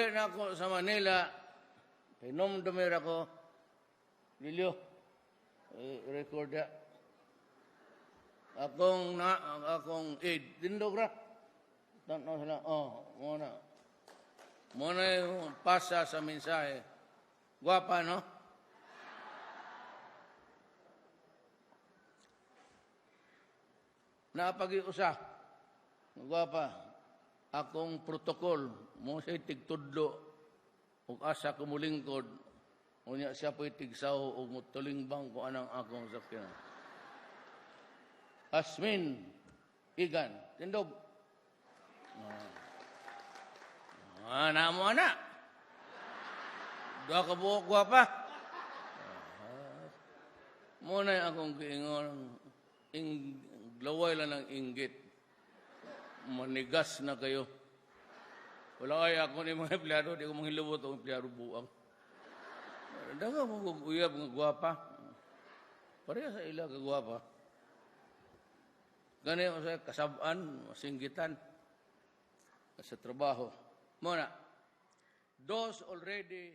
Pag-uwi na ako sa Manila, pinom-dumir ako, Lilyo, record ya. Akong aid, tindog ra. Tanaw sila, muna. Muna yung pasa sa mensahe. Guwapa, no? Napag-iusa. Guwapa. Akong protokol, mo siya tigtudlo, ug asa kumulingkod, unya siya po'y tigsaw, ug mutulingbang ko anang akong sakyan. Asmin, Igan, tindog. Namo anak. Dua ka buhok guwapa. Muna yung akong kiingon, glaway lang ng inggit. Manigas na kayo. Wala kaya ako ni mga empleyado, di ko manghilubot ang empleyado buang. Daga mo guguyab ng guwapa. Pareha sa ila ka guwapa. Ganyan sa kasabaan, singgitan sa trabaho. Muna, those already